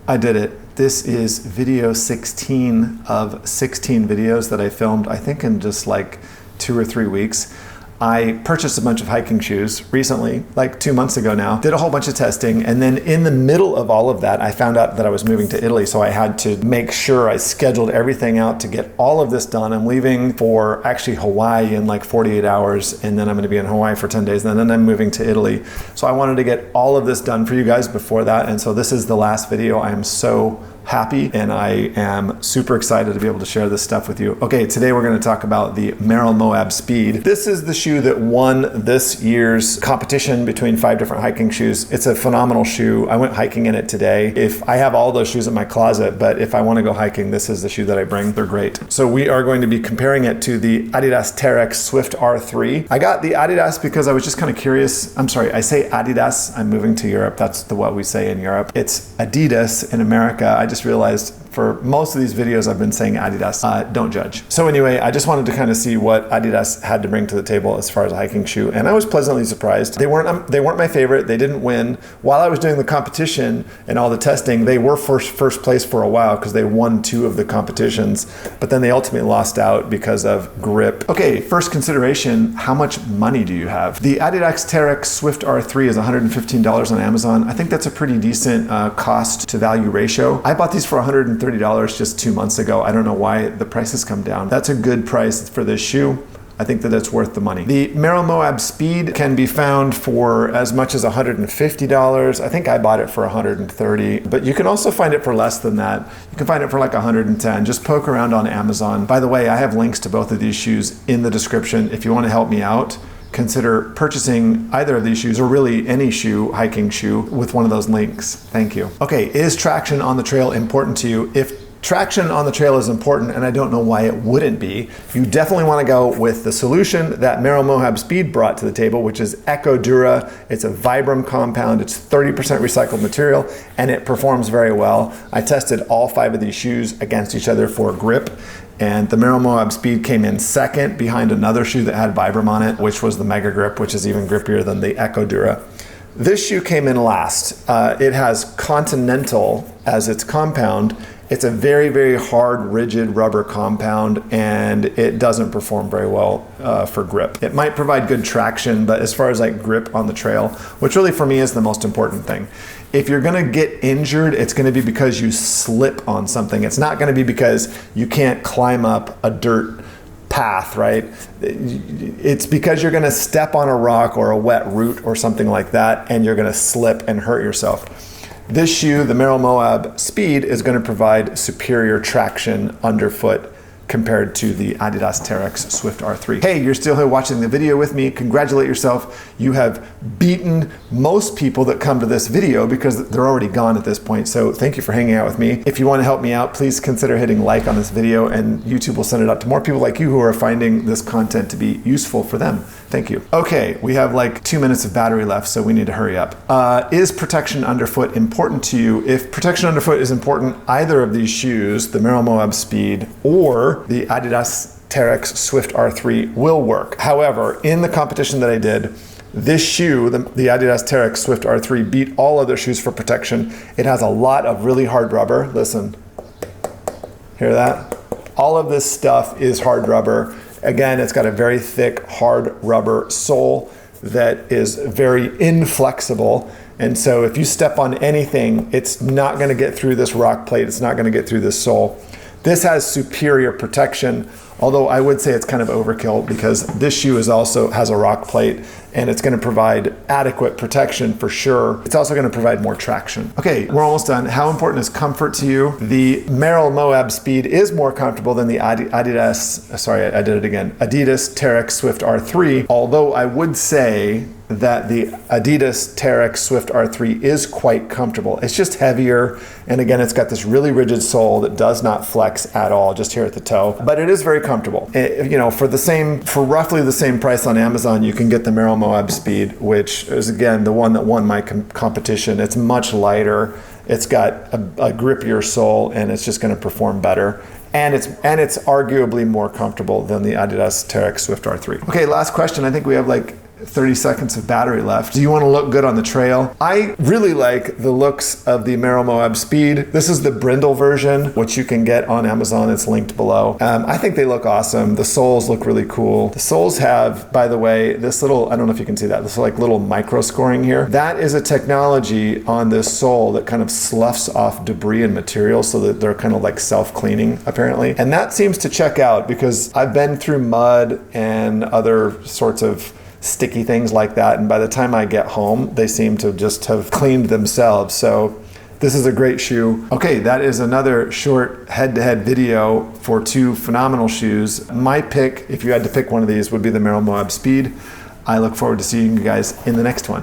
I did it. This is video 16 of 16 videos that I filmed, I think in just like 2 or 3 weeks. I purchased a bunch of hiking shoes recently, like 2 months ago now, did a whole bunch of testing, and then in the middle of all of that, I found out that I was moving to Italy, so I had to make sure I scheduled everything out to get all of this done. I'm leaving for actually Hawaii in like 48 hours, and then I'm gonna be in Hawaii for 10 days, and then I'm moving to Italy. So I wanted to get all of this done for you guys before that, and so this is the last video. I am so happy and I am super excited to be able to share this stuff with you. Okay, today we're going to talk about the Merrell Moab Speed. This is the shoe that won this year's competition between 5 different hiking shoes. It's a phenomenal shoe. I went hiking in it today. If I have all those shoes in my closet, but if I want to go hiking, this is the shoe that I bring. They're great. So we are going to be comparing it to the Adidas Terrex Swift R3. I got the Adidas because I was just kind of curious. I'm sorry, I say Adidas. I'm moving to Europe. That's what we say in Europe. It's Adidas in America. I just realized for most of these videos I've been saying Adidas. Don't judge. So anyway, I just wanted to kind of see what Adidas had to bring to the table as far as a hiking shoe, and I was pleasantly surprised. They weren't my favorite. They didn't win. While I was doing the competition and all the testing, they were first place for a while because they won 2 of the competitions, but then they ultimately lost out because of grip. Okay, first consideration, how much money do you have? The Adidas Terrex Swift R3 is $115 on Amazon. I think that's a pretty decent cost to value ratio. I bought these for $130 just 2 months ago. I don't know why the price has come down. That's a good price for this shoe. I think that it's worth the money. The Merrell Moab Speed can be found for as much as $150. I think I bought it for $130, but you can also find it for less than that. You can find it for like $110. Just poke around on Amazon. By the way, I have links to both of these shoes in the description. If you want to help me out, consider purchasing either of these shoes, or really any shoe, hiking shoe, with one of those links. Thank you. Okay, is traction on the trail important to you? If traction on the trail is important, and I don't know why it wouldn't be, you definitely want to go with the solution that Merrell Moab Speed brought to the table, which is EcoDura. It's a Vibram compound. It's 30% recycled material, and it performs very well. I tested all 5 of these shoes against each other for grip, and the Merrell Moab Speed came in second behind another shoe that had Vibram on it, which was the Mega Grip, which is even grippier than the EcoDura. This shoe came in last. It has Continental as its compound. It's a very, very hard, rigid rubber compound, and it doesn't perform very well for grip. It might provide good traction, but as far as like grip on the trail, which really for me is the most important thing. If you're gonna get injured, it's gonna be because you slip on something. It's not gonna be because you can't climb up a dirt path, right? It's because you're gonna step on a rock or a wet root or something like that, and you're gonna slip and hurt yourself. This shoe, the Merrell Moab Speed, is going to provide superior traction underfoot compared to the Adidas Terrex Swift R3. Hey, you're still here watching the video with me. Congratulate yourself. You have beaten most people that come to this video because they're already gone at this point. So thank you for hanging out with me. If you want to help me out, please consider hitting like on this video, and YouTube will send it out to more people like you who are finding this content to be useful for them. Thank you. Okay, we have like 2 minutes of battery left, so we need to hurry up. Is protection underfoot important to you? If protection underfoot is important, either of these shoes, the Merrell Moab Speed or the Adidas Terrex Swift R3, will work. However, in the competition that I did, this shoe, the Adidas Terrex Swift R3, beat all other shoes for protection. It has a lot of really hard rubber. Listen, hear that? All of this stuff is hard rubber. Again, it's got a very thick, hard rubber sole that is very inflexible. And so if you step on anything, it's not gonna get through this rock plate. It's not gonna get through this sole. This has superior protection, although I would say it's kind of overkill because this shoe also has a rock plate, and it's gonna provide adequate protection for sure. It's also gonna provide more traction. Okay, we're almost done. How important is comfort to you? The Merrell Moab Speed is more comfortable than the Adidas Terrex Swift R3, although I would say that the Adidas Terrex Swift R3 is quite comfortable. It's just heavier, and again, it's got this really rigid sole that does not flex at all, just here at the toe, but it is very comfortable. You know, for roughly the same price on Amazon, you can get the Merrell Moab Speed, which is again the one that won my competition. It's much lighter, it's got a grippier sole, and it's just gonna perform better. And it's arguably more comfortable than the Adidas Terrex Swift R3. Okay, last question. I think we have like 30 seconds of battery left. Do you want to look good on the trail? I really like the looks of the Merrell Moab Speed. This is the brindle version, which you can get on Amazon. It's linked below. I think they look awesome. The soles look really cool. The soles have, by the way, this little, I don't know if you can see that, this like little micro scoring here. That is a technology on this sole that kind of sloughs off debris and material so that they're kind of like self-cleaning apparently. And that seems to check out because I've been through mud and other sorts of sticky things like that, and by the time I get home they seem to just have cleaned themselves. So this is a great shoe. Okay, that is another short head-to-head video for two phenomenal shoes. My pick, if you had to pick one of these, would be the Merrell Moab Speed. I look forward to seeing you guys in the next one.